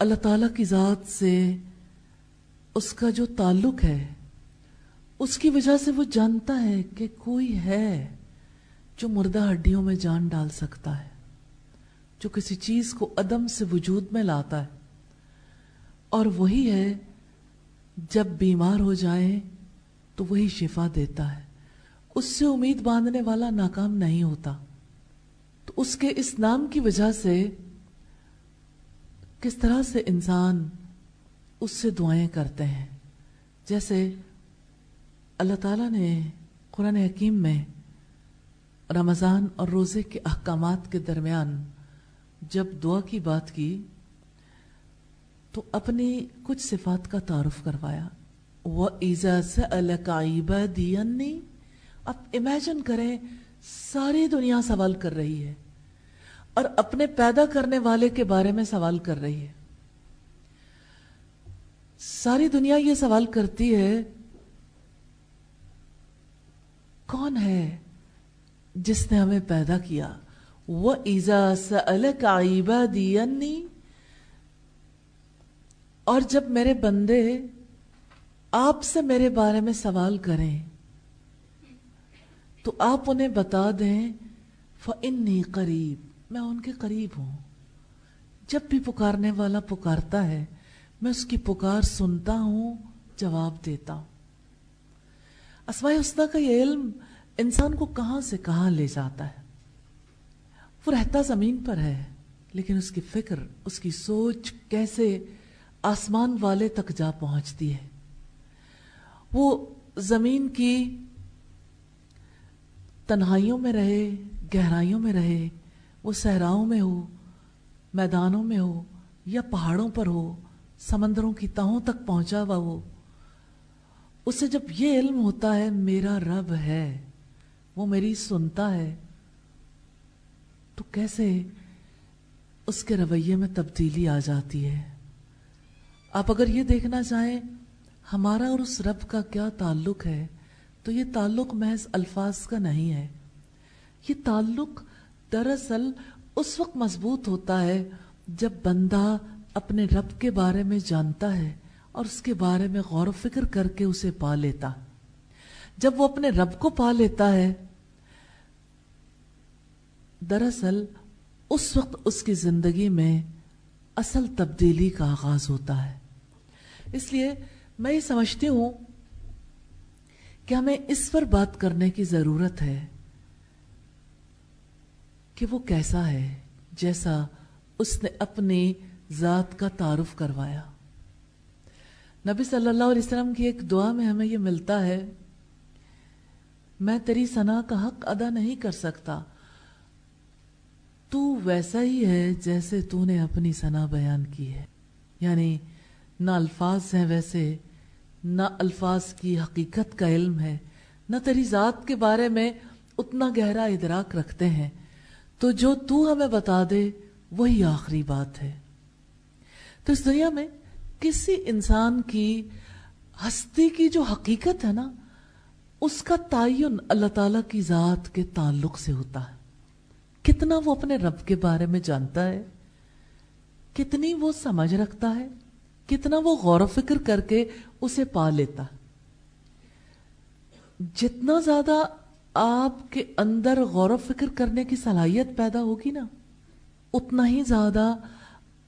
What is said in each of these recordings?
اللہ تعالیٰ کی ذات سے اس کا جو تعلق ہے اس کی وجہ سے وہ جانتا ہے کہ کوئی ہے جو مردہ ہڈیوں میں جان ڈال سکتا ہے، جو کسی چیز کو عدم سے وجود میں لاتا ہے، اور وہی ہے جب بیمار ہو جائیں تو وہی شفا دیتا ہے، اس سے امید باندھنے والا ناکام نہیں ہوتا۔ تو اس کے اس نام کی وجہ سے کس طرح سے انسان اس سے دعائیں کرتے ہیں، جیسے اللہ تعالیٰ نے قرآن حکیم میں رمضان اور روزے کے احکامات کے درمیان جب دعا کی بات کی تو اپنی کچھ صفات کا تعارف کروایا۔ وَإِذَا سَأَلَكَ عِبَادِي عَنِّي، اب امیجن کریں ساری دنیا سوال کر رہی ہے اور اپنے پیدا کرنے والے کے بارے میں سوال کر رہی ہے۔ ساری دنیا یہ سوال کرتی ہے کون ہے جس نے ہمیں پیدا کیا؟ وَإِذَا سَأَلَكَ عِبَادِي عَنِّي، اور جب میرے بندے آپ سے میرے بارے میں سوال کریں تو آپ انہیں بتا دیں فَإِنِّي قَرِيب، میں ان کے قریب ہوں، جب بھی پکارنے والا پکارتا ہے میں اس کی پکار سنتا ہوں، جواب دیتا ہوں۔ اسماء الحسنی کا یہ علم انسان کو کہاں سے کہاں لے جاتا ہے۔ وہ رہتا زمین پر ہے لیکن اس کی فکر، اس کی سوچ کیسے آسمان والے تک جا پہنچتی ہے۔ وہ زمین کی تنہائیوں میں رہے، گہرائیوں میں رہے، وہ صحراؤں میں ہو، میدانوں میں ہو یا پہاڑوں پر ہو، سمندروں کی تہوں تک پہنچا ہوا ہو، اسے جب یہ علم ہوتا ہے میرا رب ہے، وہ میری سنتا ہے، تو کیسے اس کے رویے میں تبدیلی آ جاتی ہے۔ آپ اگر یہ دیکھنا چاہیں ہمارا اور اس رب کا کیا تعلق ہے تو یہ تعلق محض الفاظ کا نہیں ہے، یہ تعلق دراصل اس وقت مضبوط ہوتا ہے جب بندہ اپنے رب کے بارے میں جانتا ہے اور اس کے بارے میں غور و فکر کر کے اسے پا لیتا۔ جب وہ اپنے رب کو پا لیتا ہے دراصل اس وقت اس کی زندگی میں اصل تبدیلی کا آغاز ہوتا ہے۔ اس لیے میں یہ سمجھتی ہوں کہ ہمیں اس پر بات کرنے کی ضرورت ہے کہ وہ کیسا ہے جیسا اس نے اپنی ذات کا تعارف کروایا۔ نبی صلی اللہ علیہ وسلم کی ایک دعا میں ہمیں یہ ملتا ہے، میں تیری ثنا کا حق ادا نہیں کر سکتا، تو ویسا ہی ہے جیسے تو نے اپنی ثنا بیان کی ہے۔ یعنی نہ الفاظ ہیں ویسے، نہ الفاظ کی حقیقت کا علم ہے، نہ تیری ذات کے بارے میں اتنا گہرا ادراک رکھتے ہیں، تو جو تو ہمیں بتا دے وہی آخری بات ہے۔ تو اس دنیا میں کسی انسان کی ہستی کی جو حقیقت ہے نا، اس کا تعین اللہ تعالیٰ کی ذات کے تعلق سے ہوتا ہے۔ کتنا وہ اپنے رب کے بارے میں جانتا ہے، کتنی وہ سمجھ رکھتا ہے، کتنا وہ غور و فکر کر کے اسے پا لیتا۔ جتنا زیادہ آپ کے اندر غور و فکر کرنے کی صلاحیت پیدا ہوگی نا، اتنا ہی زیادہ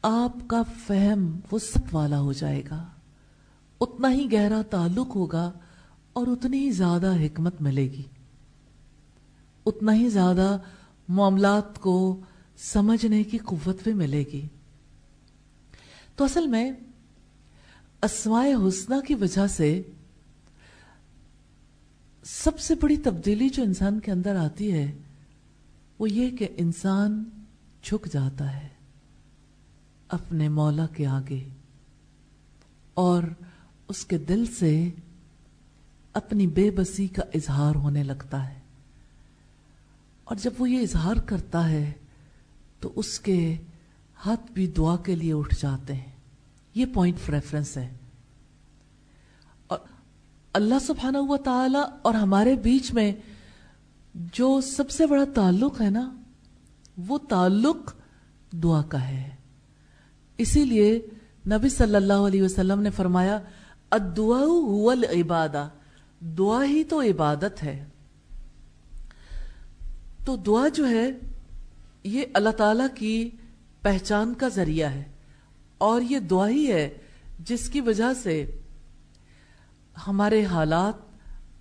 آپ کا فہم وسعت والا ہو جائے گا، اتنا ہی گہرا تعلق ہوگا اور اتنی ہی زیادہ حکمت ملے گی، اتنا ہی زیادہ معاملات کو سمجھنے کی قوت بھی ملے گی۔ تو اصل میں اسماء حسنی کی وجہ سے سب سے بڑی تبدیلی جو انسان کے اندر آتی ہے وہ یہ کہ انسان جھک جاتا ہے اپنے مولا کے آگے اور اس کے دل سے اپنی بے بسی کا اظہار ہونے لگتا ہے، اور جب وہ یہ اظہار کرتا ہے تو اس کے ہاتھ بھی دعا کے لیے اٹھ جاتے ہیں۔ یہ پوائنٹ آف ریفرنس ہے۔ اور اللہ سبحانہ و تعالی اور ہمارے بیچ میں جو سب سے بڑا تعلق ہے نا، وہ تعلق دعا کا ہے۔ اسی لیے نبی صلی اللہ علیہ وسلم نے فرمایا الدعاء هو العبادہ، دعا ہی تو عبادت ہے. تو دعا جو ہے یہ اللہ تعالیٰ کی پہچان کا ذریعہ ہے، اور یہ دعا ہی ہے جس کی وجہ سے ہمارے حالات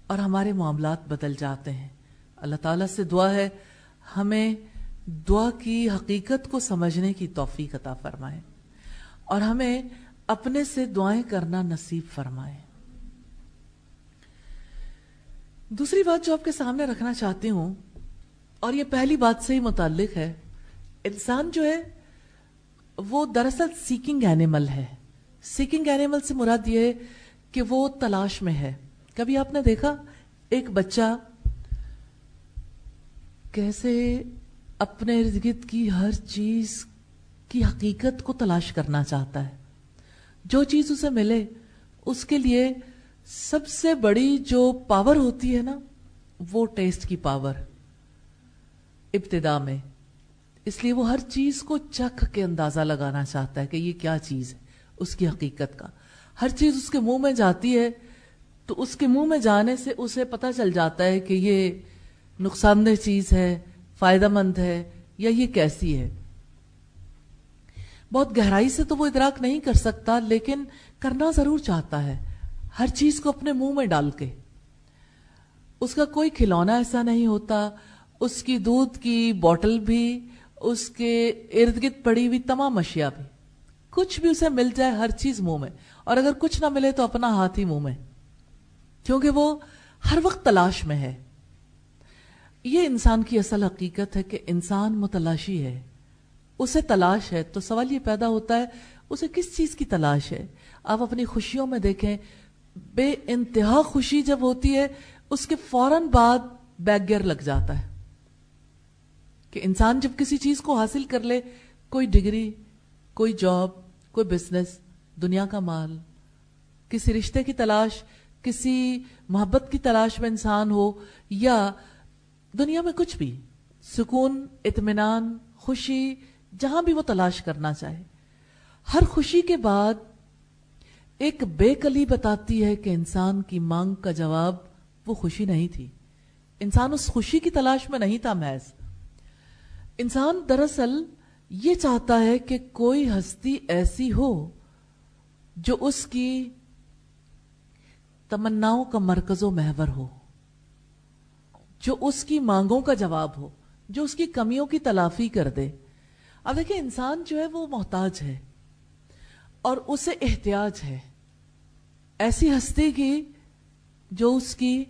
اور ہمارے معاملات بدل جاتے ہیں. اللہ تعالیٰ سے دعا ہے ہمیں دعا کی حقیقت کو سمجھنے کی توفیق عطا فرمائے اور ہمیں اپنے سے دعائیں کرنا نصیب فرمائے. دوسری بات جو آپ کے سامنے رکھنا چاہتی ہوں، اور یہ پہلی بات سے ہی متعلق ہے، انسان جو ہے وہ دراصل سیکنگ اینیمل ہے. سیکنگ اینیمل سے مراد یہ ہے کہ وہ تلاش میں ہے. کبھی آپ نے دیکھا ایک بچہ کیسے اپنے ارد گرد کی ہر چیز کی حقیقت کو تلاش کرنا چاہتا ہے. جو چیز اسے ملے اس کے لیے سب سے بڑی جو پاور ہوتی ہے نا، وہ ٹیسٹ کی پاور ابتدا میں. اس لیے وہ ہر چیز کو چکھ کے اندازہ لگانا چاہتا ہے کہ یہ کیا چیز ہے، اس کی حقیقت کا. ہر چیز اس کے منہ میں جاتی ہے تو اس کے منہ میں جانے سے اسے پتہ چل جاتا ہے کہ یہ نقصان دہ چیز ہے، فائدہ مند ہے، یا یہ کیسی ہے. بہت گہرائی سے تو وہ ادراک نہیں کر سکتا، لیکن کرنا ضرور چاہتا ہے ہر چیز کو اپنے منہ میں ڈال کے. اس کا کوئی کھلونا ایسا نہیں ہوتا، اس کی دودھ کی بوٹل بھی، اس کے ارد گرد پڑی ہوئی تمام اشیاء بھی، کچھ بھی اسے مل جائے ہر چیز منہ میں، اور اگر کچھ نہ ملے تو اپنا ہاتھ ہی منہ میں، کیونکہ وہ ہر وقت تلاش میں ہے. یہ انسان کی اصل حقیقت ہے کہ انسان متلاشی ہے، اسے تلاش ہے. تو سوال یہ پیدا ہوتا ہے اسے کس چیز کی تلاش ہے؟ آپ اپنی خوشیوں میں دیکھیں، بے انتہا خوشی جب ہوتی ہے اس کے فوراً بعد بیک گیئر لگ جاتا ہے کہ انسان جب کسی چیز کو حاصل کر لے، کوئی ڈگری، کوئی جاب، کوئی بزنس، دنیا کا مال، کسی رشتے کی تلاش، کسی محبت کی تلاش میں انسان ہو، یا دنیا میں کچھ بھی، سکون، اطمینان، خوشی، جہاں بھی وہ تلاش کرنا چاہے، ہر خوشی کے بعد ایک بے کلی بتاتی ہے کہ انسان کی مانگ کا جواب وہ خوشی نہیں تھی. انسان اس خوشی کی تلاش میں نہیں تھا محض. انسان دراصل یہ چاہتا ہے کہ کوئی ہستی ایسی ہو جو اس کی تمناؤں کا مرکز و محور ہو، جو اس کی مانگوں کا جواب ہو، جو اس کی کمیوں کی تلافی کر دے. اب دیکھیں انسان جو ہے وہ محتاج ہے اور اسے احتیاج ہے ایسی ہستی کی جو اس کی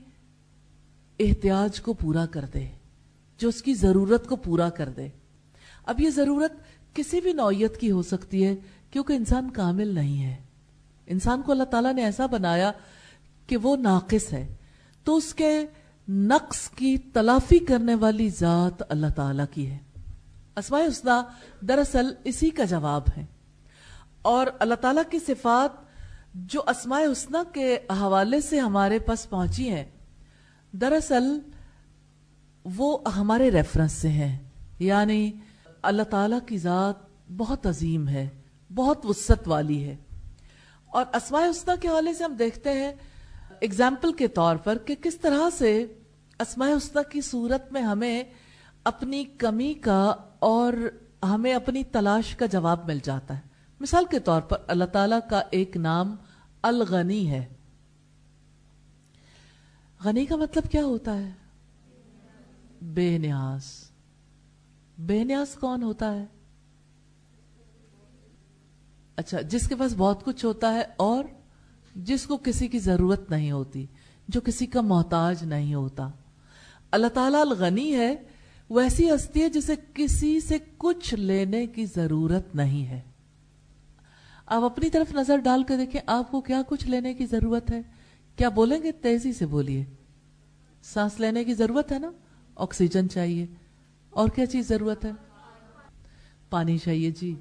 احتیاج کو پورا کر دے، جو اس کی ضرورت کو پورا کر دے. اب یہ ضرورت کسی بھی نوعیت کی ہو سکتی ہے، کیونکہ انسان کامل نہیں ہے. انسان کو اللہ تعالیٰ نے ایسا بنایا کہ وہ ناقص ہے، تو اس کے نقص کی تلافی کرنے والی ذات اللہ تعالیٰ کی ہے. اسماء الحسنیٰ دراصل اسی کا جواب ہے، اور اللہ تعالیٰ کی صفات جو اسماء الحسنیٰ کے حوالے سے ہمارے پاس پہنچی ہیں، دراصل وہ ہمارے ریفرنس سے ہیں. یعنی اللہ تعالیٰ کی ذات بہت عظیم ہے، بہت وسعت والی ہے. اور اسماء الحسنیٰ کے حوالے سے ہم دیکھتے ہیں اگزامپل کے طور پر کہ کس طرح سے اسماء الحسنیٰ کی صورت میں ہمیں اپنی کمی کا اور ہمیں اپنی تلاش کا جواب مل جاتا ہے. مثال کے طور پر اللہ تعالیٰ کا ایک نام الغنی ہے. غنی کا مطلب کیا ہوتا ہے؟ بے نیاز. بے نیاز کون ہوتا ہے؟ اچھا، جس کے پاس بہت کچھ ہوتا ہے اور جس کو کسی کی ضرورت نہیں ہوتی، جو کسی کا محتاج نہیں ہوتا. اللہ تعالیٰ الغنی ہے، وہ ایسی ہستی ہے جسے کسی سے کچھ لینے کی ضرورت نہیں ہے. آپ اپنی طرف نظر ڈال کے دیکھیں، آپ کو کیا کچھ لینے کی ضرورت ہے؟ کیا بولیں گے؟ تیزی سے بولیے. سانس لینے کی ضرورت ہے نا، آکسیجن چاہیے. اور کیا چیز ضرورت ہے؟ پانی چاہیے. جی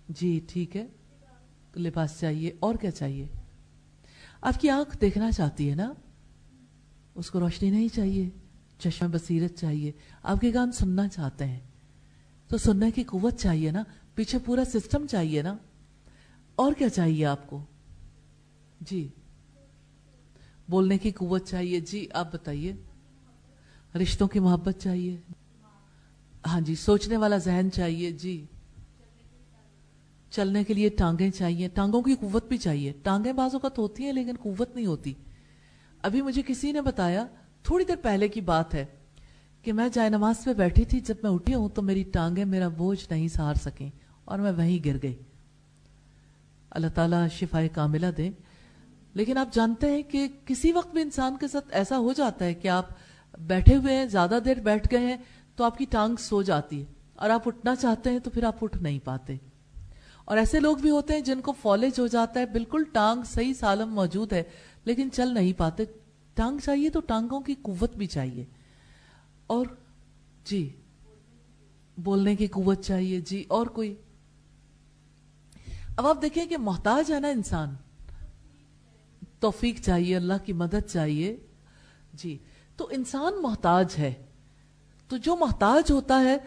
جی ٹھیک ہے. لباس چاہیے. اور کیا چاہیے؟ آپ کی آنکھ دیکھنا چاہتی ہے نا، اس کو روشنی نہیں چاہیے، چشم بصیرت چاہیے. آپ کے کان سننا چاہتے ہیں تو سننے کی قوت چاہیے نا، پیچھے پورا سسٹم چاہیے نا. اور کیا چاہیے آپ کو؟ جی بولنے کی قوت چاہیے. جی آپ بتائیے. رشتوں کی محبت چاہیے. ہاں جی. سوچنے والا ذہن چاہیے. جی چلنے کے لیے ٹانگیں چاہیے. ٹانگوں کی قوت بھی چاہیے. ٹانگیں بعض اوقات ہوتی ہیں لیکن قوت نہیں ہوتی. ابھی مجھے کسی نے بتایا, تھوڑی دیر پہلے کی بات ہے, کہ میں جائے نماز پہ بیٹھی تھی, جب میں اٹھی ہوں تو میری ٹانگیں میرا بوجھ نہیں سہار سکیں اور میں وہیں گر گئی. اللہ تعالیٰ شفائے کاملہ دے. لیکن آپ جانتے ہیں کہ کسی وقت بھی انسان کے ساتھ ایسا ہو جاتا ہے کہ آپ بیٹھے ہوئے ہیں, زیادہ دیر بیٹھ گئے ہیں, تو آپ کی ٹانگ سو جاتی ہے اور آپ اٹھنا چاہتے ہیں تو پھر آپ اٹھ نہیں پاتے. اور ایسے لوگ بھی ہوتے ہیں جن کو فالج ہو جاتا ہے, بالکل ٹانگ صحیح سالم موجود ہے لیکن چل نہیں پاتے. ٹانگ چاہیے تو ٹانگوں کی قوت بھی چاہیے. اور جی بولنے کی قوت چاہیے. جی اور کوئی؟ اب آپ دیکھیں کہ محتاج ہے نا انسان, توفیق چاہیے, اللہ کی مدد چاہیے. جی تو انسان محتاج ہے, تو جو محتاج ہوتا ہے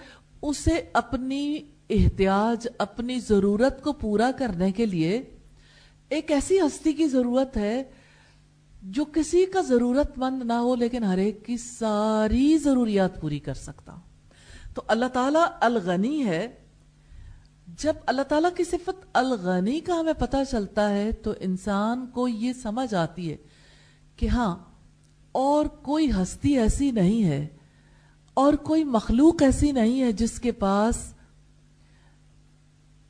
اسے اپنی احتیاج, اپنی ضرورت کو پورا کرنے کے لیے ایک ایسی ہستی کی ضرورت ہے جو کسی کا ضرورت مند نہ ہو لیکن ہر ایک کی ساری ضروریات پوری کر سکتا ہو. تو اللہ تعالیٰ الغنی ہے. جب اللہ تعالیٰ کی صفت الغنی کا ہمیں پتہ چلتا ہے تو انسان کو یہ سمجھ آتی ہے کہ ہاں اور کوئی ہستی ایسی نہیں ہے اور کوئی مخلوق ایسی نہیں ہے جس کے پاس,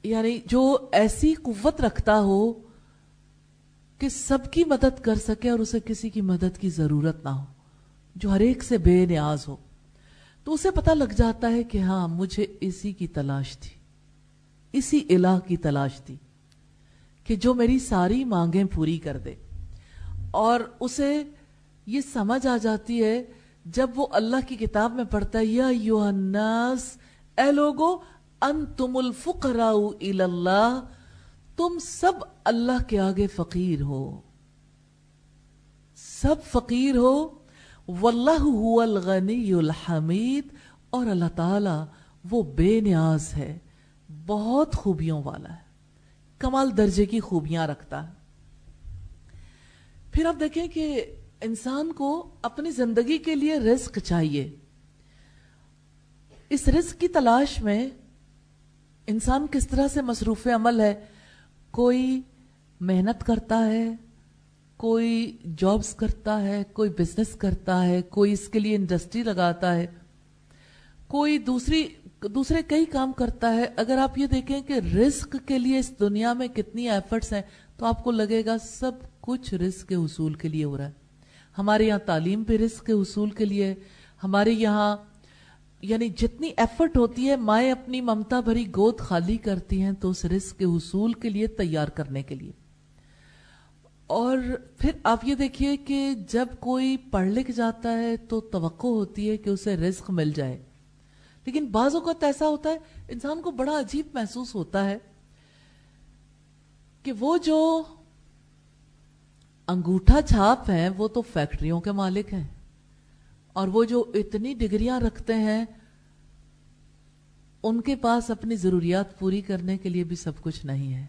یعنی جو ایسی قوت رکھتا ہو کہ سب کی مدد کر سکے اور اسے کسی کی مدد کی ضرورت نہ ہو, جو ہر ایک سے بے نیاز ہو. تو اسے پتہ لگ جاتا ہے کہ ہاں مجھے اسی کی تلاش تھی, اسی الہ کی تلاش تھی کہ جو میری ساری مانگیں پوری کر دے. اور اسے یہ سمجھ آ جاتی ہے جب وہ اللہ کی کتاب میں پڑھتا ہے, یا ایھا الناس, اے لوگو, انتم الفقراء الی اللہ, تم سب اللہ کے آگے فقیر ہو, سب فقیر ہو. واللہ هو الغنی الحمید, اور اللہ تعالی وہ بے نیاز ہے, بہت خوبیوں والا ہے, کمال درجے کی خوبیاں رکھتا ہے. پھر آپ دیکھیں کہ انسان کو اپنی زندگی کے لیے رزق چاہیے. اس رزق کی تلاش میں انسان کس طرح سے مصروف عمل ہے. کوئی محنت کرتا ہے, کوئی جابز کرتا ہے, کوئی بزنس کرتا ہے, کوئی اس کے لیے انڈسٹری لگاتا ہے, کوئی دوسرے کئی کام کرتا ہے. اگر آپ یہ دیکھیں کہ رزق کے لیے اس دنیا میں کتنی ایفرٹس ہیں تو آپ کو لگے گا سب کچھ رزق کے حصول کے لیے ہو رہا ہے. ہمارے یہاں تعلیم بھی رزق کے حصول کے لیے, ہمارے یہاں یعنی جتنی ایفرٹ ہوتی ہے, مائیں اپنی ممتا بھری گود خالی کرتی ہیں تو اس رزق کے حصول کے لیے, تیار کرنے کے لیے. اور پھر آپ یہ دیکھیے کہ جب کوئی پڑھ لکھ جاتا ہے تو توقع ہوتی ہے کہ اسے رزق مل جائے, لیکن بعض اوقات ایسا ہوتا ہے انسان کو بڑا عجیب محسوس ہوتا ہے کہ وہ جو انگوٹھا چھاپ ہیں وہ تو فیکٹریوں کے مالک ہیں, اور وہ جو اتنی ڈگریاں رکھتے ہیں ان کے پاس اپنی ضروریات پوری کرنے کے لیے بھی سب کچھ نہیں ہے,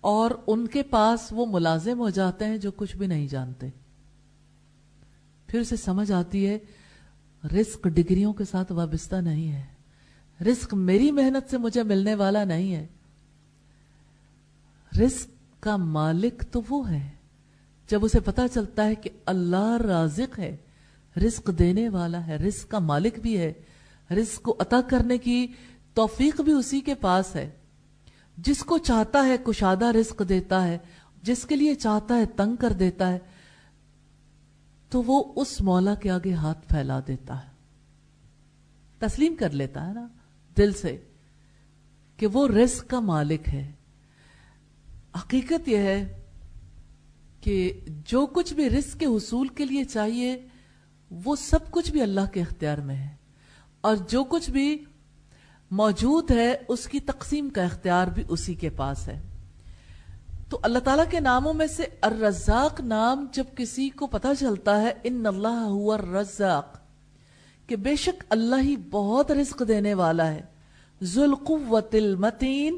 اور ان کے پاس وہ ملازم ہو جاتے ہیں جو کچھ بھی نہیں جانتے. پھر اسے سمجھ آتی ہے رزق ڈگریوں کے ساتھ وابستہ نہیں ہے, رزق میری محنت سے مجھے ملنے والا نہیں ہے, رزق کا مالک تو وہ ہے. جب اسے پتا چلتا ہے کہ اللہ رازق ہے, رزق دینے والا ہے, رزق کا مالک بھی ہے, رزق کو عطا کرنے کی توفیق بھی اسی کے پاس ہے, جس کو چاہتا ہے کشادہ رزق دیتا ہے, جس کے لیے چاہتا ہے تنگ کر دیتا ہے, تو وہ اس مولا کے آگے ہاتھ پھیلا دیتا ہے, تسلیم کر لیتا ہے نا دل سے کہ وہ رزق کا مالک ہے. حقیقت یہ ہے کہ جو کچھ بھی رزق کے حصول کے لیے چاہیے وہ سب کچھ بھی اللہ کے اختیار میں ہے, اور جو کچھ بھی موجود ہے اس کی تقسیم کا اختیار بھی اسی کے پاس ہے. تو اللہ تعالیٰ کے ناموں میں سے الرزاق نام جب کسی کو پتہ چلتا ہے, ان اللہ هو الرزاق, کہ بے شک اللہ ہی بہت رزق دینے والا ہے, ذو القوت المتین,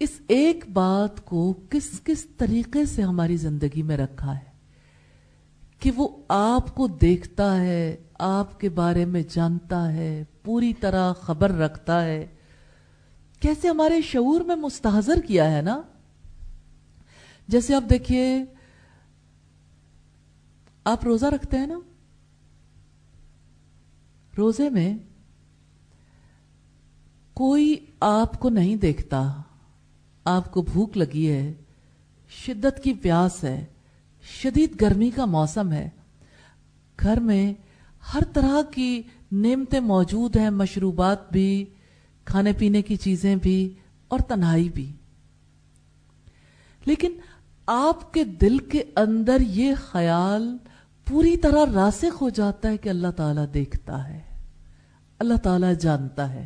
اس ایک بات کو کس کس طریقے سے ہماری زندگی میں رکھا ہے کہ وہ آپ کو دیکھتا ہے, آپ کے بارے میں جانتا ہے, پوری طرح خبر رکھتا ہے. کیسے ہمارے شعور میں مستحضر کیا ہے نا. جیسے آپ دیکھیے, آپ روزہ رکھتے ہیں نا, روزے میں کوئی آپ کو نہیں دیکھتا, آپ کو بھوک لگی ہے, شدت کی پیاس ہے, شدید گرمی کا موسم ہے, گھر میں ہر طرح کی نعمتیں موجود ہیں, مشروبات بھی, کھانے پینے کی چیزیں بھی, اور تنہائی بھی. لیکن آپ کے دل کے اندر یہ خیال پوری طرح راسخ ہو جاتا ہے کہ اللہ تعالیٰ دیکھتا ہے, اللہ تعالیٰ جانتا ہے.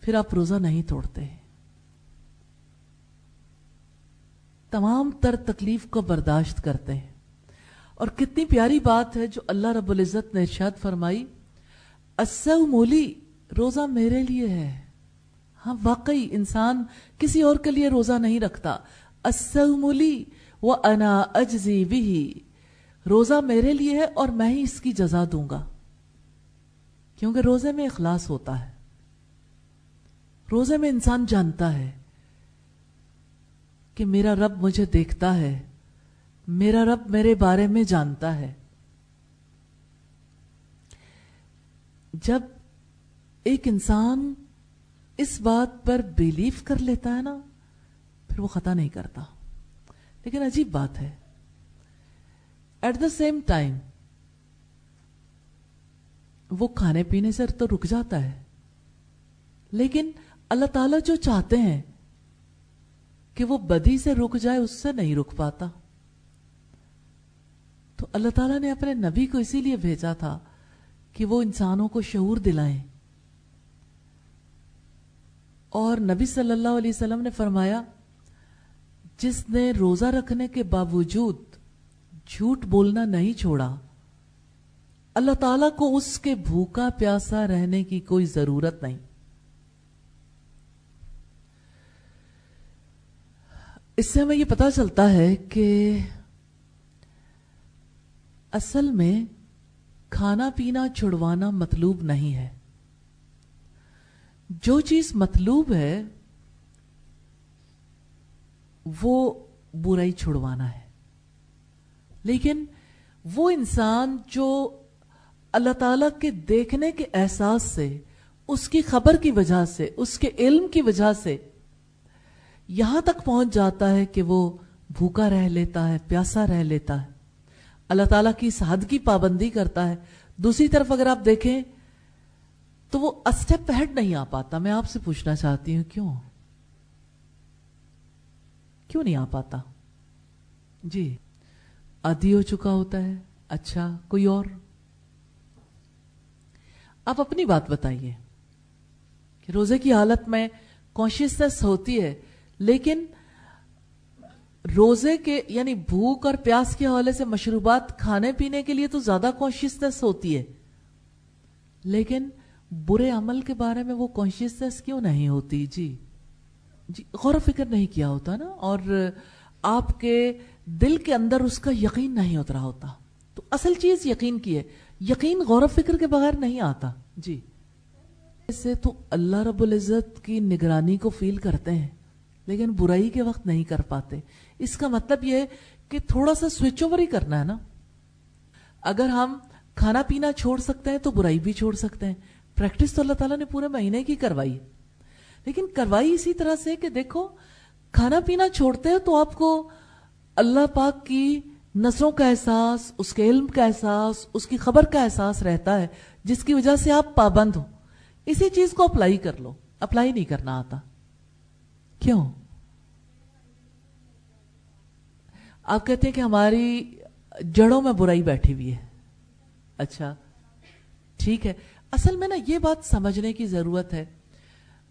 پھر آپ روزہ نہیں توڑتے, تمام تر تکلیف کو برداشت کرتے ہیں. اور کتنی پیاری بات ہے جو اللہ رب العزت نے ارشاد فرمائی, الصوم لی, روزہ میرے لیے ہے. ہاں واقعی انسان کسی اور کے لیے روزہ نہیں رکھتا. الصوم لی وانا اجزی بہ, روزہ میرے لیے ہے اور میں ہی اس کی جزا دوں گا. کیونکہ روزے میں اخلاص ہوتا ہے, روزے میں انسان جانتا ہے کہ میرا رب مجھے دیکھتا ہے, میرا رب میرے بارے میں جانتا ہے. جب ایک انسان اس بات پر بیلیف کر لیتا ہے نا, پھر وہ خطا نہیں کرتا. لیکن عجیب بات ہے, ایٹ دا سیم ٹائم وہ کھانے پینے سے تو رک جاتا ہے, لیکن اللہ تعالیٰ جو چاہتے ہیں کہ وہ بدی سے رک جائے, اس سے نہیں رک پاتا. تو اللہ تعالیٰ نے اپنے نبی کو اسی لیے بھیجا تھا کہ وہ انسانوں کو شعور دلائیں. اور نبی صلی اللہ علیہ وسلم نے فرمایا, جس نے روزہ رکھنے کے باوجود جھوٹ بولنا نہیں چھوڑا, اللہ تعالیٰ کو اس کے بھوکا پیاسا رہنے کی کوئی ضرورت نہیں. اس سے ہمیں یہ پتا چلتا ہے کہ اصل میں کھانا پینا چھڑوانا مطلوب نہیں ہے. جو چیز مطلوب ہے وہ برائی چھڑوانا ہے. لیکن وہ انسان جو اللہ تعالیٰ کے دیکھنے کے احساس سے, اس کی خبر کی وجہ سے, اس کے علم کی وجہ سے یہاں تک پہنچ جاتا ہے کہ وہ بھوکا رہ لیتا ہے, پیاسا رہ لیتا ہے, اللہ تعالیٰ کی اس حد کی پابندی کرتا ہے. دوسری طرف اگر آپ دیکھیں تو وہ اسٹیپ ہیڈ نہیں آ پاتا. میں آپ سے پوچھنا چاہتی ہوں کیوں نہیں آ پاتا؟ جی, عادی ہو چکا ہوتا ہے. اچھا, کوئی اور؟ آپ اپنی بات بتائیے کہ روزے کی حالت میں کانشیسنس ہوتی ہے, لیکن روزے کے یعنی بھوک اور پیاس کے حوالے سے مشروبات کھانے پینے کے لیے تو زیادہ کانشیسنس ہوتی ہے, لیکن برے عمل کے بارے میں وہ کانشیسنس کیوں نہیں ہوتی؟ جی غور و فکر نہیں کیا ہوتا نا, اور آپ کے دل کے اندر اس کا یقین نہیں اترا ہوتا. تو اصل چیز یقین کی ہے, یقین غور و فکر کے بغیر نہیں آتا. جی, اسے تو اللہ رب العزت کی نگرانی کو فیل کرتے ہیں, لیکن برائی کے وقت نہیں کر پاتے. اس کا مطلب یہ ہے کہ تھوڑا سا سوئچ اوور ہی کرنا ہے نا. اگر ہم کھانا پینا چھوڑ سکتے ہیں تو برائی بھی چھوڑ سکتے ہیں. پریکٹس تو اللہ تعالیٰ نے پورے مہینے کی کروائی, لیکن کروائی اسی طرح سے کہ دیکھو کھانا پینا چھوڑتے ہیں تو آپ کو اللہ پاک کی نظروں کا احساس, اس کے علم کا احساس, اس کی خبر کا احساس رہتا ہے, جس کی وجہ سے آپ پابند ہو. اسی چیز کو اپلائی کر لو. اپلائی نہیں کرنا آتا. کیوں؟ آپ کہتے ہیں کہ ہماری جڑوں میں برائی بیٹھی ہوئی ہے. اچھا ٹھیک ہے, اصل میں نا یہ بات سمجھنے کی ضرورت ہے,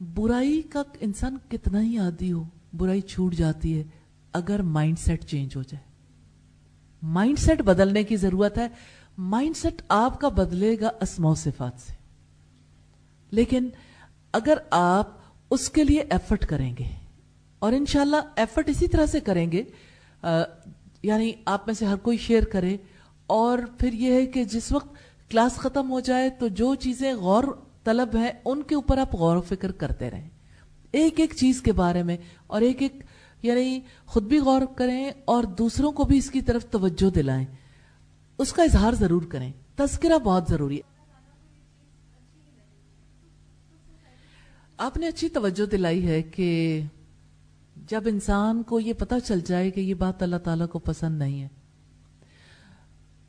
برائی کا انسان کتنا ہی عادی ہو, برائی چھوٹ جاتی ہے اگر مائنڈ سیٹ چینج ہو جائے. مائنڈ سیٹ بدلنے کی ضرورت ہے. مائنڈ سیٹ آپ کا بدلے گا اسماء و صفات سے, لیکن اگر آپ اس کے لیے ایفرٹ کریں گے, اور انشاءاللہ ایفرٹ اسی طرح سے کریں گے، یعنی آپ میں سے ہر کوئی شیئر کرے، اور پھر یہ ہے کہ جس وقت کلاس ختم ہو جائے تو جو چیزیں غور طلب ہیں ان کے اوپر آپ غور و فکر کرتے رہیں، ایک ایک چیز کے بارے میں، اور ایک ایک یعنی خود بھی غور کریں اور دوسروں کو بھی اس کی طرف توجہ دلائیں، اس کا اظہار ضرور کریں، تذکرہ بہت ضروری ہے۔ آپ نے اچھی توجہ دلائی ہے کہ جب انسان کو یہ پتہ چل جائے کہ یہ بات اللہ تعالیٰ کو پسند نہیں ہے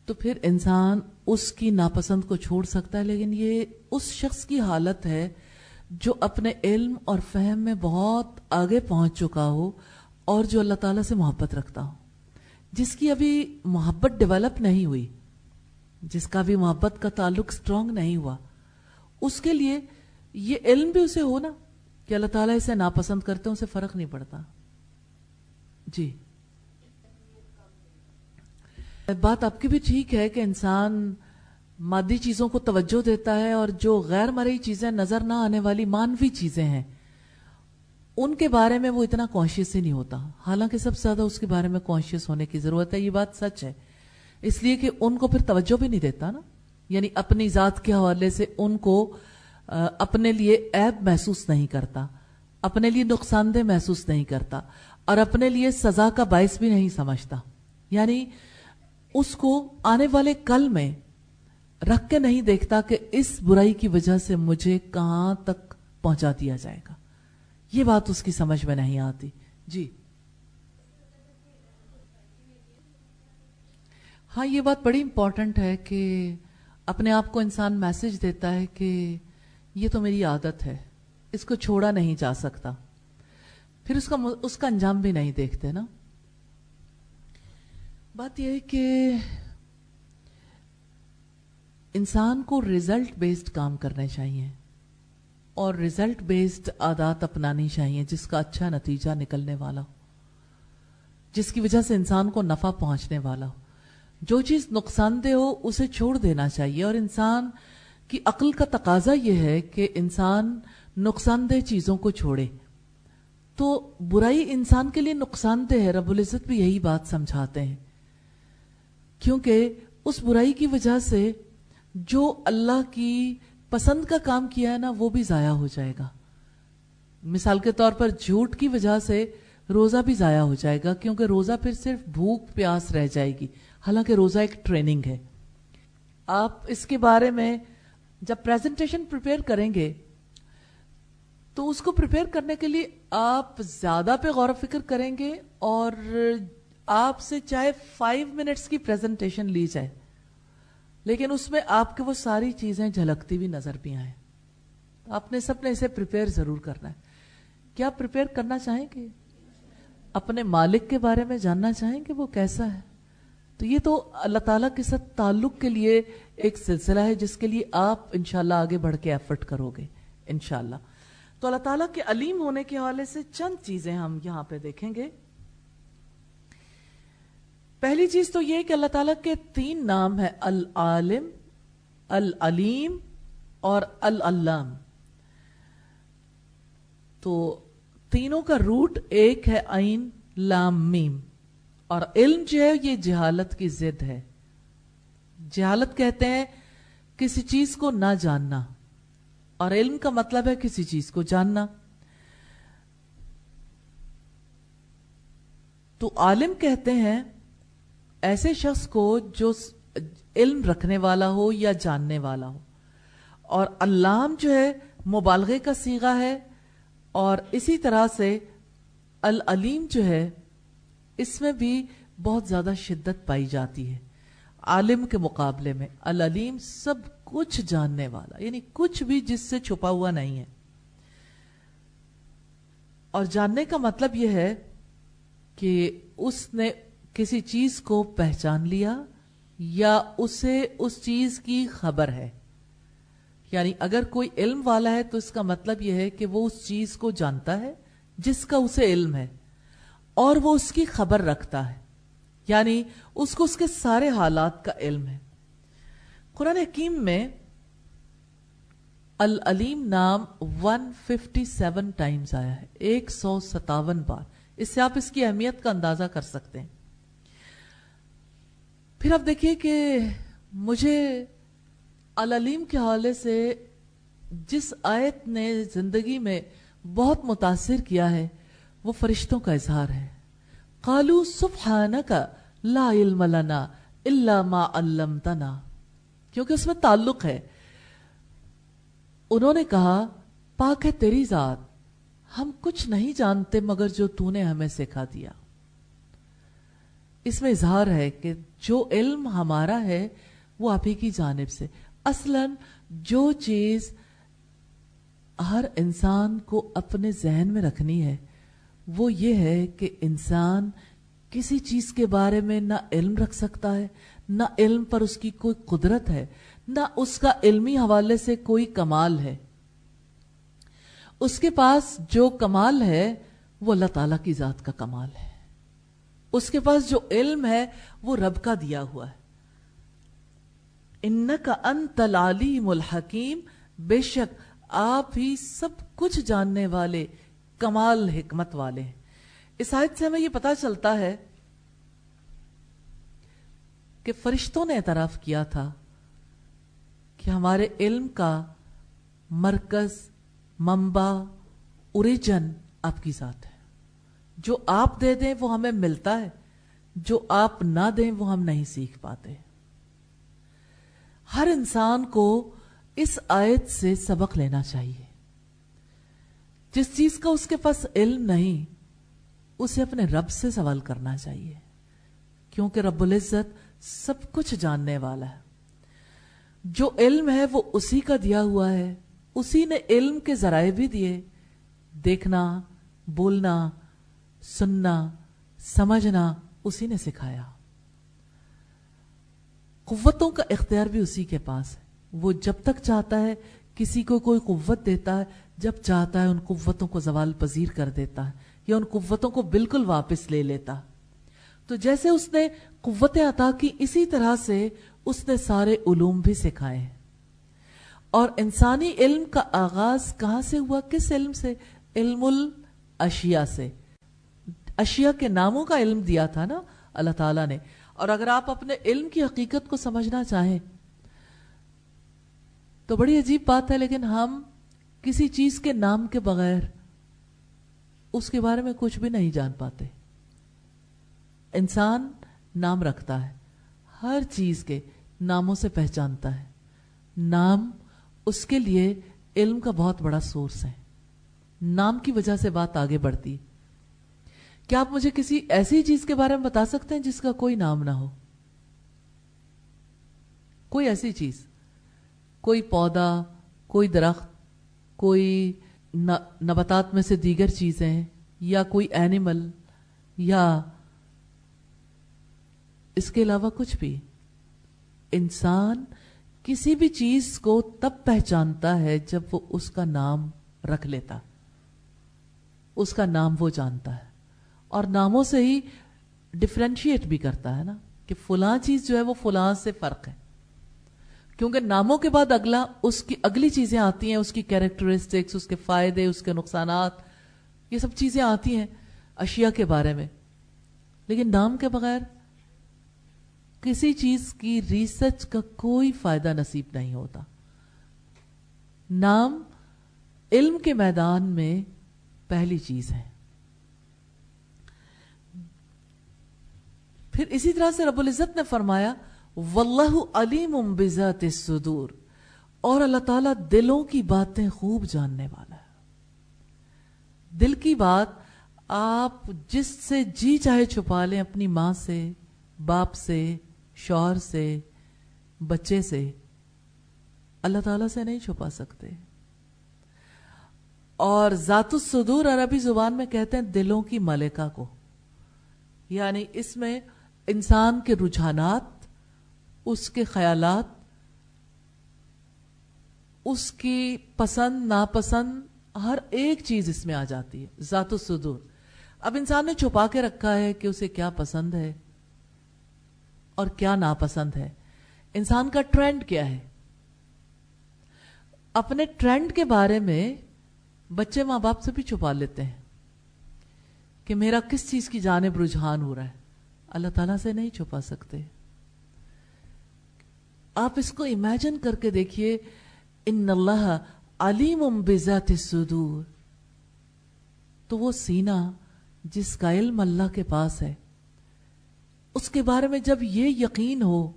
تو پھر انسان اس کی ناپسند کو چھوڑ سکتا ہے، لیکن یہ اس شخص کی حالت ہے جو اپنے علم اور فہم میں بہت آگے پہنچ چکا ہو اور جو اللہ تعالیٰ سے محبت رکھتا ہو، جس کی ابھی محبت ڈیولپ نہیں ہوئی، جس کا بھی محبت کا تعلق سٹرونگ نہیں ہوا، اس کے لیے یہ علم بھی اسے ہو نا کہ اللہ تعالیٰ اسے ناپسند کرتے ہیں، اسے فرق نہیں پڑتا۔ جی بات آپ کی بھی ٹھیک ہے کہ انسان مادی چیزوں کو توجہ دیتا ہے، اور جو غیر مرئی چیزیں، نظر نہ آنے والی مانوی چیزیں ہیں، ان کے بارے میں وہ اتنا کانشیس ہی نہیں ہوتا، حالانکہ سب سے زیادہ اس کے بارے میں کانشیس ہونے کی ضرورت ہے، یہ بات سچ ہے، اس لیے کہ ان کو پھر توجہ بھی نہیں دیتا نا، یعنی اپنی ذات کے حوالے سے ان کو اپنے لیے عیب محسوس نہیں کرتا، اپنے لیے نقصان دہ محسوس نہیں کرتا، اور اپنے لیے سزا کا باعث بھی نہیں سمجھتا، یعنی اس کو آنے والے کل میں رکھ کے نہیں دیکھتا کہ اس برائی کی وجہ سے مجھے کہاں تک پہنچا دیا جائے گا، یہ بات اس کی سمجھ میں نہیں آتی۔ جی ہاں، یہ بات بڑی امپورٹنٹ ہے کہ اپنے آپ کو انسان میسج دیتا ہے کہ یہ تو میری عادت ہے، اس کو چھوڑا نہیں جا سکتا، پھر اس کا انجام بھی نہیں دیکھتے نا۔ بات یہ ہے کہ انسان کو ریزلٹ بیسڈ کام کرنے چاہیے اور ریزلٹ بیسڈ عادات اپنانی چاہیے، جس کا اچھا نتیجہ نکلنے والا ہو، جس کی وجہ سے انسان کو نفع پہنچنے والا ہو۔ جو چیز نقصان دہ ہو اسے چھوڑ دینا چاہیے، اور انسان کی عقل کا تقاضا یہ ہے کہ انسان نقصان دہ چیزوں کو چھوڑے۔ تو برائی انسان کے لیے نقصان دہ ہے، رب العزت بھی یہی بات سمجھاتے ہیں، کیونکہ اس برائی کی وجہ سے جو اللہ کی پسند کا کام کیا ہے نا وہ بھی ضائع ہو جائے گا۔ مثال کے طور پر جھوٹ کی وجہ سے روزہ بھی ضائع ہو جائے گا، کیونکہ روزہ پھر صرف بھوک پیاس رہ جائے گی، حالانکہ روزہ ایک ٹریننگ ہے۔ آپ اس کے بارے میں جب پریزنٹیشن پریپیئر کریں گے تو اس کو پریپیئر کرنے کے لیے آپ زیادہ پہ غور و فکر کریں گے، اور آپ سے چاہے 5 منٹس کی پریزنٹیشن لی جائے لیکن اس میں آپ کے وہ ساری چیزیں جھلکتی بھی نظر بھی آئیں۔ آپ نے سب نے اسے پریپیئر ضرور کرنا ہے۔ کیا پریپیئر کرنا چاہیں گے؟ اپنے مالک کے بارے میں جاننا چاہیں گے وہ کیسا ہے؟ تو یہ تو اللہ تعالیٰ کے ساتھ تعلق کے لیے ایک سلسلہ ہے جس کے لیے آپ انشاءاللہ آگے بڑھ کے ایفرٹ کرو گے انشاءاللہ۔ تو اللہ تعالیٰ کے علیم ہونے کے حوالے سے چند چیزیں ہم یہاں پہ دیکھیں گے۔ پہلی چیز تو یہ کہ اللہ تعالیٰ کے 3 نام ہیں، العالم، العلیم اور العلام۔ تو تینوں کا روٹ ایک ہے، عین لام میم، اور علم جو ہے یہ جہالت کی ضد ہے۔ جہالت کہتے ہیں کسی چیز کو نہ جاننا، اور علم کا مطلب ہے کسی چیز کو جاننا۔ تو عالم کہتے ہیں ایسے شخص کو جو علم رکھنے والا ہو یا جاننے والا ہو، اور علام جو ہے مبالغے کا صیغہ ہے، اور اسی طرح سے العلیم جو ہے اس میں بھی بہت زیادہ شدت پائی جاتی ہے عالم کے مقابلے میں۔ العلیم سب کچھ جاننے والا، یعنی کچھ بھی جس سے چھپا ہوا نہیں ہے۔ اور جاننے کا مطلب یہ ہے کہ اس نے کسی چیز کو پہچان لیا یا اسے اس چیز کی خبر ہے، یعنی اگر کوئی علم والا ہے تو اس کا مطلب یہ ہے کہ وہ اس چیز کو جانتا ہے جس کا اسے علم ہے، اور وہ اس کی خبر رکھتا ہے، یعنی اس کو اس کے سارے حالات کا علم ہے۔ قرآن حکیم میں العلیم نام 157 ٹائمز آیا ہے, 157 بار. اس سے آپ اس کی اہمیت کا اندازہ کر سکتے ہیں. پھر آپ دیکھیے کہ مجھے العلیم کے حوالے سے جس آیت نے زندگی میں بہت متاثر کیا ہے وہ فرشتوں کا اظہار ہے. قالوا سبحانک لا علم لنا الا ما علمتنا, کیونکہ اس میں تعلق ہے. انہوں نے کہا پاک ہے تیری ذات, ہم کچھ نہیں جانتے مگر جو تو نے ہمیں سکھا دیا. اس میں اظہار ہے کہ جو علم ہمارا ہے وہ آپ ہی کی جانب سے. اصلاً جو چیز ہر انسان کو اپنے ذہن میں رکھنی ہے وہ یہ ہے کہ انسان کسی چیز کے بارے میں نہ علم رکھ سکتا ہے, نہ علم پر اس کی کوئی قدرت ہے, نہ اس کا علمی حوالے سے کوئی کمال ہے. اس کے پاس جو کمال ہے وہ اللہ تعالیٰ کی ذات کا کمال ہے. اس کے پاس جو علم ہے وہ رب کا دیا ہوا ہے. انک انت العلیم الحکیم, بے شک آپ ہی سب کچھ جاننے والے, کمال حکمت والے ہیں. اس آیت سے ہمیں یہ پتا چلتا ہے کہ فرشتوں نے اعتراف کیا تھا کہ ہمارے علم کا مرکز, منبع, اوریجن آپ کی ذات ہے. جو آپ دے دیں وہ ہمیں ملتا ہے, جو آپ نہ دیں وہ ہم نہیں سیکھ پاتے. ہر انسان کو اس آیت سے سبق لینا چاہیے. جس چیز کا اس کے پاس علم نہیں اسے اپنے رب سے سوال کرنا چاہیے, کیونکہ رب العزت سب کچھ جاننے والا ہے. جو علم ہے وہ اسی کا دیا ہوا ہے, اسی نے علم کے ذرائع بھی دیے, دیکھنا, بولنا, سننا, سمجھنا اسی نے سکھایا. قوتوں کا اختیار بھی اسی کے پاس ہے. وہ جب تک چاہتا ہے کسی کو کوئی قوت دیتا ہے, جب چاہتا ہے ان قوتوں کو زوال پذیر کر دیتا ہے یا ان قوتوں کو بالکل واپس لے لیتا. تو جیسے اس نے قوتیں عطا کی اسی طرح سے اس نے سارے علوم بھی سکھائے ہیں. اور انسانی علم کا آغاز کہاں سے ہوا, کس علم سے؟ علم الاشیاء سے. اشیاء کے ناموں کا علم دیا تھا نا اللہ تعالیٰ نے. اور اگر آپ اپنے علم کی حقیقت کو سمجھنا چاہیں تو بڑی عجیب بات ہے, لیکن ہم کسی چیز کے نام کے بغیر اس کے بارے میں کچھ بھی نہیں جان پاتے. انسان نام رکھتا ہے, ہر چیز کے ناموں سے پہچانتا ہے. نام اس کے لیے علم کا بہت بڑا سورس ہے. نام کی وجہ سے بات آگے بڑھتی. کیا آپ مجھے کسی ایسی چیز کے بارے میں بتا سکتے ہیں جس کا کوئی نام نہ ہو؟ کوئی ایسی چیز, کوئی پودا, کوئی درخت, کوئی نباتات میں سے دیگر چیزیں, یا کوئی اینیمل, یا اس کے علاوہ کچھ بھی؟ انسان کسی بھی چیز کو تب پہچانتا ہے جب وہ اس کا نام رکھ لیتا, اس کا نام وہ جانتا ہے, اور ناموں سے ہی ڈفرینشیٹ بھی کرتا ہے نا کہ فلاں چیز جو ہے وہ فلاں سے فرق ہے. کیونکہ ناموں کے بعد اس کی اگلی چیزیں آتی ہیں, اس کی کیریکٹرسٹکس, اس کے فائدے, اس کے نقصانات, یہ سب چیزیں آتی ہیں اشیاء کے بارے میں. لیکن نام کے بغیر کسی چیز کی ریسرچ کا کوئی فائدہ نصیب نہیں ہوتا. نام علم کے میدان میں پہلی چیز ہے. پھر اسی طرح سے رب العزت نے فرمایا واللہ علیم بذات الصدور, اور اللہ تعالیٰ دلوں کی باتیں خوب جاننے والا ہے. دل کی بات آپ جس سے جی چاہے چھپا لیں, اپنی ماں سے, باپ سے, شوہر سے, بچے سے, اللہ تعالیٰ سے نہیں چھپا سکتے. اور ذات الصدور عربی زبان میں کہتے ہیں دلوں کی ملکہ کو, یعنی اس میں انسان کے رجحانات, اس کے خیالات, اس کی پسند ناپسند, ہر ایک چیز اس میں آ جاتی ہے. ذات الصدور. اب انسان نے چھپا کے رکھا ہے کہ اسے کیا پسند ہے اور کیا ناپسند ہے, انسان کا ٹرینڈ کیا ہے. اپنے ٹرینڈ کے بارے میں بچے ماں باپ سے بھی چھپا لیتے ہیں کہ میرا کس چیز کی جانب رجحان ہو رہا ہے. اللہ تعالیٰ سے نہیں چھپا سکتے. آپ اس کو امیجن کر کے دیکھیے, ان اللہ علیم بذات الصدور. تو وہ سینہ جس کا علم اللہ کے پاس ہے, اس کے بارے میں جب یہ یقین ہو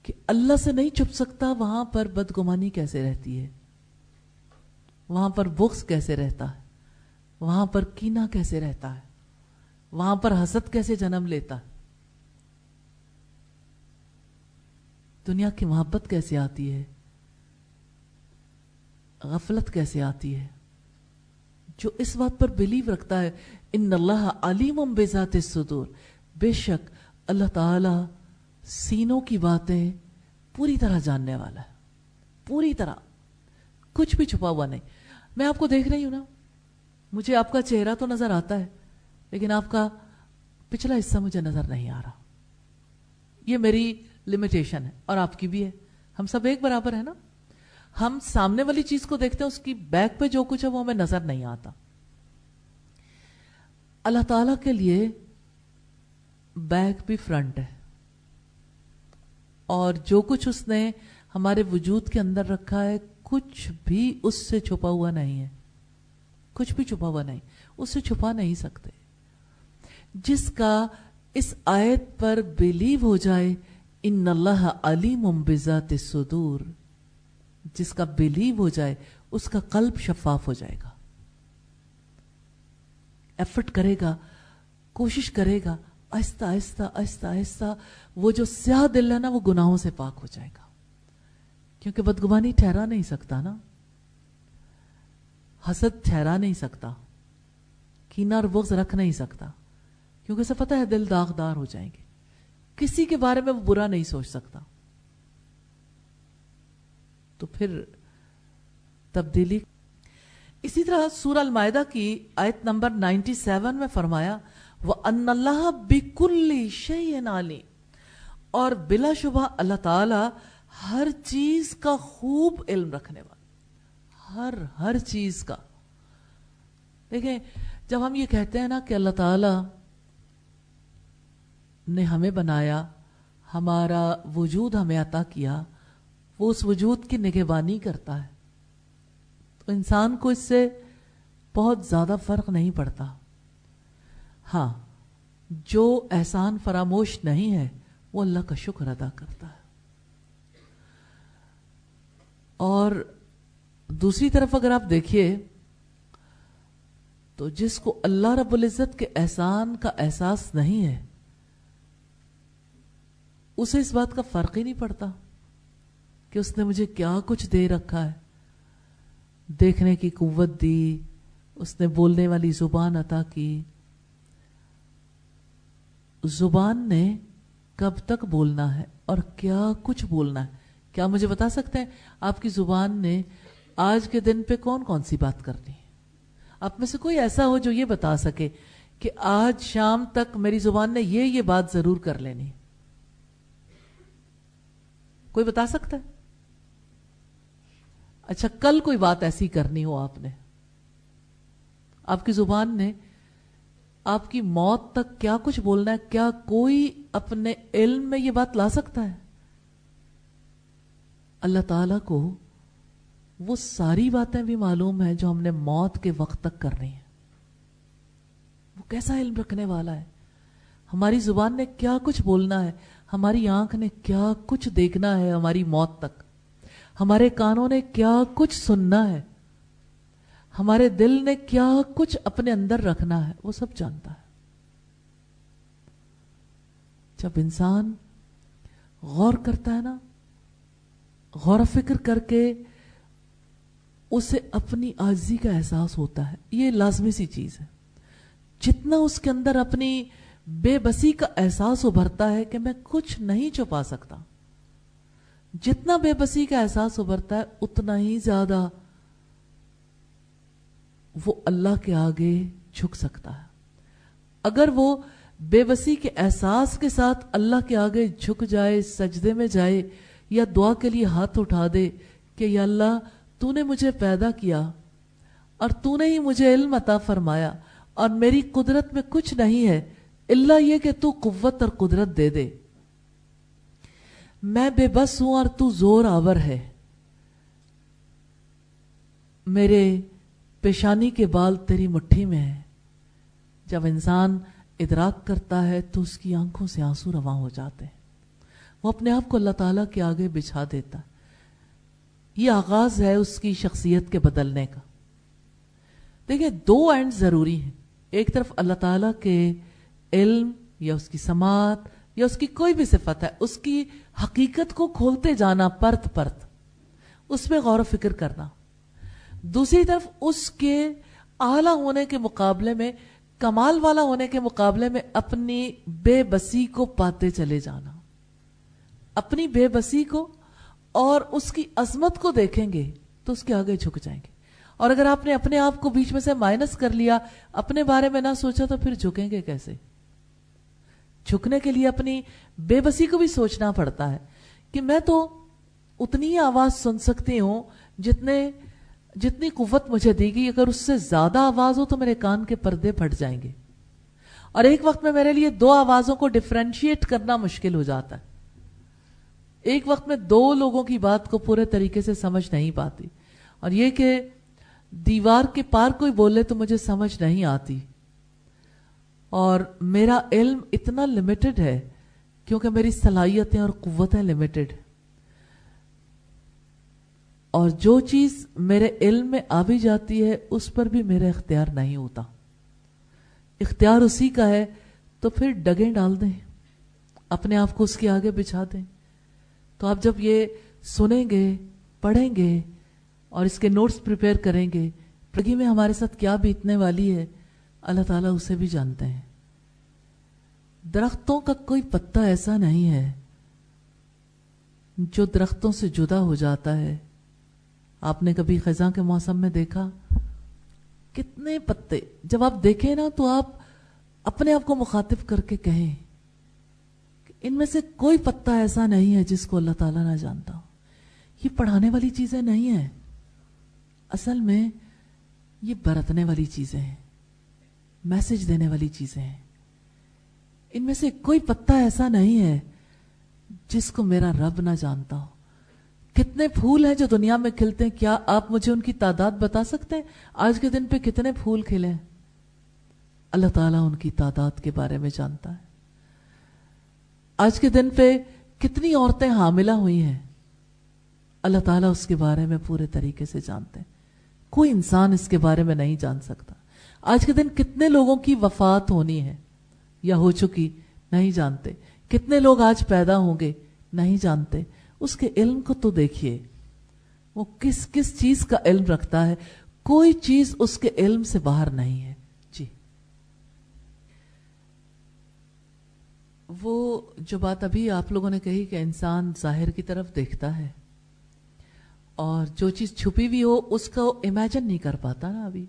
کہ اللہ سے نہیں چھپ سکتا, وہاں پر بدگمانی کیسے رہتی ہے, وہاں پر بغض کیسے رہتا ہے, وہاں پر کینہ کیسے رہتا ہے, وہاں پر حسد کیسے جنم لیتا ہے, دنیا کی محبت کیسے آتی ہے, غفلت کیسے آتی ہے. جو اس بات پر بلیو رکھتا ہے ان اللہ علیم بذات الصدور, بے شک اللہ تعالی سینوں کی باتیں پوری طرح جاننے والا ہے, پوری طرح, کچھ بھی چھپا ہوا نہیں. میں آپ کو دیکھ رہی ہوں نا, مجھے آپ کا چہرہ تو نظر آتا ہے, لیکن آپ کا پچھلا حصہ مجھے نظر نہیں آ رہا. یہ میری لمیٹیشن ہے اور آپ کی بھی ہے. ہم سب ایک برابر ہیں نا. ہم سامنے والی چیز کو دیکھتے ہیں, اس کی بیک پہ جو کچھ ہے وہ ہمیں نظر نہیں آتا. اللہ تعالیٰ کے لیے بیک بھی فرنٹ ہے, اور جو کچھ اس نے ہمارے وجود کے اندر رکھا ہے کچھ بھی اس سے چھپا ہوا نہیں ہے, کچھ بھی چھپا ہوا نہیں, اس سے چھپا نہیں سکتے. جس کا اس آیت پر بلیو ہو جائے ان اللہ علیم بذات الصدور, جس کا بلیو ہو جائے اس کا قلب شفاف ہو جائے گا, ایفرٹ کرے گا, کوشش کرے گا, آہستہ آہستہ آہستہ آہستہ وہ جو سیاہ دل ہے نا وہ گناہوں سے پاک ہو جائے گا. کیونکہ بدگمانی ٹھہرا نہیں سکتا نا, حسد ٹھہرا نہیں سکتا, کینہ اور بغض رکھ نہیں سکتا, کیونکہ اسے پتہ ہے دل داغدار ہو جائیں گے. کسی کے بارے میں وہ برا نہیں سوچ سکتا. تو پھر تبدیلی. اسی طرح سورہ المائدہ کی آیت نمبر 97 میں فرمایا وَأَنَّ اللَّهَ بِكُلِّ شَيْءٍ عَلِيمٌ, اور بلا شبہ اللہ تعالی ہر چیز کا خوب علم رکھنے والا, ہر چیز کا. دیکھیں جب ہم یہ کہتے ہیں نا کہ اللہ تعالی نے ہمیں بنایا, ہمارا وجود ہمیں عطا کیا, وہ اس وجود کی نگہبانی کرتا ہے, تو انسان کو اس سے بہت زیادہ فرق نہیں پڑتا. ہاں, جو احسان فراموش نہیں ہے وہ اللہ کا شکر ادا کرتا ہے. اور دوسری طرف اگر آپ دیکھیے تو جس کو اللہ رب العزت کے احسان کا احساس نہیں ہے اسے اس بات کا فرق ہی نہیں پڑتا کہ اس نے مجھے کیا کچھ دے رکھا ہے. دیکھنے کی قوت دی, اس نے بولنے والی زبان عطا کی. زبان نے کب تک بولنا ہے اور کیا کچھ بولنا ہے, کیا مجھے بتا سکتے ہیں آپ کی زبان نے آج کے دن پہ کون کون سی بات کرنی ہے؟ آپ میں سے کوئی ایسا ہو جو یہ بتا سکے کہ آج شام تک میری زبان نے یہ بات ضرور کر لینی؟ کوئی بتا سکتا ہے؟ اچھا, کل کوئی بات ایسی کرنی ہو آپ نے, آپ کی زبان نے آپ کی موت تک کیا کچھ بولنا ہے, کیا کوئی اپنے علم میں یہ بات لا سکتا ہے؟ اللہ تعالیٰ کو وہ ساری باتیں بھی معلوم ہیں جو ہم نے موت کے وقت تک کرنی ہے. وہ کیسا علم رکھنے والا ہے. ہماری زبان نے کیا کچھ بولنا ہے, ہماری آنکھ نے کیا کچھ دیکھنا ہے ہماری موت تک, ہمارے کانوں نے کیا کچھ سننا ہے, ہمارے دل نے کیا کچھ اپنے اندر رکھنا ہے, وہ سب جانتا ہے. جب انسان غور کرتا ہے نا, غور و فکر کر کے اسے اپنی عاجزی کا احساس ہوتا ہے. یہ لازمی سی چیز ہے. جتنا اس کے اندر اپنی بے بسی کا احساس ابھرتا ہے کہ میں کچھ نہیں چھپا سکتا, جتنا بے بسی کا احساس ابھرتا ہے اتنا ہی زیادہ وہ اللہ کے آگے جھک سکتا ہے. اگر وہ بے بسی کے احساس کے ساتھ اللہ کے آگے جھک جائے, سجدے میں جائے یا دعا کے لیے ہاتھ اٹھا دے کہ یا اللہ تو نے مجھے پیدا کیا اور تو نے ہی مجھے علم عطا فرمایا اور میری قدرت میں کچھ نہیں ہے الا یہ کہ تو قوت اور قدرت دے دے. میں بے بس ہوں اور تو زور آور ہے. میرے پیشانی کے بال تیری مٹھی میں ہے. جب انسان ادراک کرتا ہے تو اس کی آنکھوں سے آنسو رواں ہو جاتے ہیں. وہ اپنے آپ کو اللہ تعالیٰ کے آگے بچھا دیتا. یہ آغاز ہے اس کی شخصیت کے بدلنے کا. دیکھیں دو اینڈ ضروری ہیں. ایک طرف اللہ تعالیٰ کے علم یا اس کی سماعت یا اس کی کوئی بھی صفت ہے اس کی حقیقت کو کھولتے جانا پرت پرت, اس میں غور و فکر کرنا. دوسری طرف اس کے اعلیٰ ہونے کے مقابلے میں, کمال والا ہونے کے مقابلے میں اپنی بے بسی کو پاتے چلے جانا. اپنی بے بسی کو اور اس کی عظمت کو دیکھیں گے تو اس کے آگے جھک جائیں گے. اور اگر آپ نے اپنے آپ کو بیچ میں سے مائنس کر لیا, اپنے بارے میں نہ سوچا, تو پھر جھکیں گے کیسے؟ جھکنے کے لیے اپنی بے بسی کو بھی سوچنا پڑتا ہے کہ میں تو اتنی آواز سن سکتی ہوں جتنی قوت مجھے دی گئی. اگر اس سے زیادہ آواز ہو تو میرے کان کے پردے پھٹ جائیں گے. اور ایک وقت میں میرے لیے دو آوازوں کو ڈیفرینشیٹ کرنا مشکل ہو جاتا ہے. ایک وقت میں دو لوگوں کی بات کو پورے طریقے سے سمجھ نہیں پاتی. اور یہ کہ دیوار کے پار کوئی بولے تو مجھے سمجھ نہیں آتی. اور میرا علم اتنا لمیٹڈ ہے کیونکہ میری صلاحیتیں اور قوتیں لمیٹڈ. اور جو چیز میرے علم میں آ بھی جاتی ہے اس پر بھی میرا اختیار نہیں ہوتا. اختیار اسی کا ہے, تو پھر ڈگیں ڈال دیں, اپنے آپ کو اس کے آگے بچھا دیں. تو آپ جب یہ سنیں گے, پڑھیں گے اور اس کے نوٹس پریپیئر کریں گے, زندگی میں ہمارے ساتھ کیا بیتنے والی ہے اللہ تعالیٰ اسے بھی جانتے ہیں. درختوں کا کوئی پتا ایسا نہیں ہے جو درختوں سے جدا ہو جاتا ہے. آپ نے کبھی خزاں کے موسم میں دیکھا کتنے پتے, جب آپ دیکھیں نا تو آپ اپنے آپ کو مخاطب کر کے کہیں کہ ان میں سے کوئی پتا ایسا نہیں ہے جس کو اللہ تعالیٰ نہ جانتا ہو. یہ پڑھانے والی چیزیں نہیں ہیں, اصل میں یہ برتنے والی چیزیں ہیں, میسج دینے والی چیزیں ہیں. ان میں سے کوئی پتا ایسا نہیں ہے جس کو میرا رب نہ جانتا ہو. کتنے پھول ہیں جو دنیا میں کھلتے ہیں, کیا آپ مجھے ان کی تعداد بتا سکتے ہیں؟ آج کے دن پہ کتنے پھول کھلے ہیں؟ اللہ تعالیٰ ان کی تعداد کے بارے میں جانتا ہے. آج کے دن پہ کتنی عورتیں حاملہ ہوئی ہیں, اللہ تعالیٰ اس کے بارے میں پورے طریقے سے جانتے ہیں. کوئی انسان اس کے بارے میں نہیں جان سکتا. آج کے دن کتنے لوگوں کی وفات ہونی ہے یا ہو چکی, نہیں جانتے. کتنے لوگ آج پیدا ہوں گے, نہیں جانتے. اس کے علم کو تو دیکھیے, وہ کس کس چیز کا علم رکھتا ہے. کوئی چیز اس کے علم سے باہر نہیں ہے. جی, وہ جو بات ابھی آپ لوگوں نے کہی کہ انسان ظاہر کی طرف دیکھتا ہے اور جو چیز چھپی ہوئی ہو اس کو امیجن نہیں کر پاتا نا ابھی.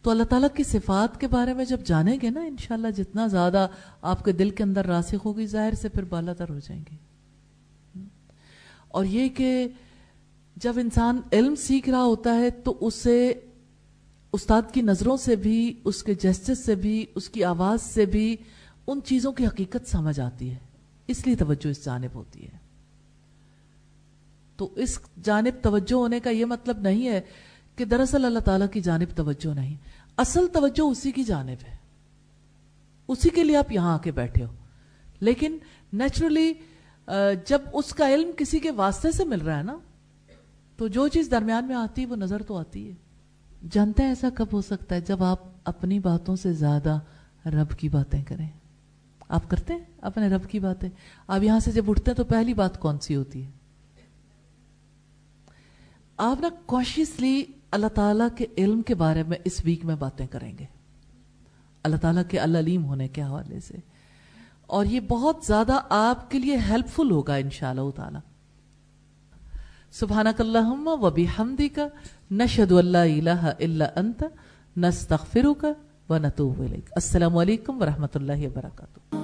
تو اللہ تعالیٰ کی صفات کے بارے میں جب جانیں گے نا, انشاءاللہ جتنا زیادہ آپ کے دل کے اندر راسخ ہوگی, ظاہر سے پھر بالا تر ہو جائیں گے. اور یہ کہ جب انسان علم سیکھ رہا ہوتا ہے تو اسے استاد کی نظروں سے بھی, اس کے جسچر سے بھی, اس کی آواز سے بھی ان چیزوں کی حقیقت سمجھ آتی ہے. اس لیے توجہ اس جانب ہوتی ہے. تو اس جانب توجہ ہونے کا یہ مطلب نہیں ہے کہ دراصل اللہ تعالیٰ کی جانب توجہ نہیں. اصل توجہ اسی کی جانب ہے, اسی کے لیے آپ یہاں آ کے بیٹھے ہو. لیکن نیچرلی جب اس کا علم کسی کے واسطے سے مل رہا ہے نا, تو جو چیز درمیان میں آتی ہے وہ نظر تو آتی ہے. جانتے ہیں ایسا کب ہو سکتا ہے؟ جب آپ اپنی باتوں سے زیادہ رب کی باتیں کریں. آپ کرتے ہیں اپنے رب کی باتیں؟ آپ یہاں سے جب اٹھتے ہیں تو پہلی بات کون سی ہوتی ہے؟ آپ نا کانشیسلی اللہ تعالیٰ کے علم کے بارے میں اس ویک میں باتیں کریں گے, اللہ تعالیٰ کے العلیم ہونے کے حوالے سے. اور یہ بہت زیادہ آپ کے لیے ہیلپ فل ہوگا انشاءاللہ تعالی. سبحانک اللہم و بحمدک نشہد ان لا الہ الا انت نستغفرک و نتوب الیک. السلام علیکم ورحمۃ اللہ وبرکاتہ.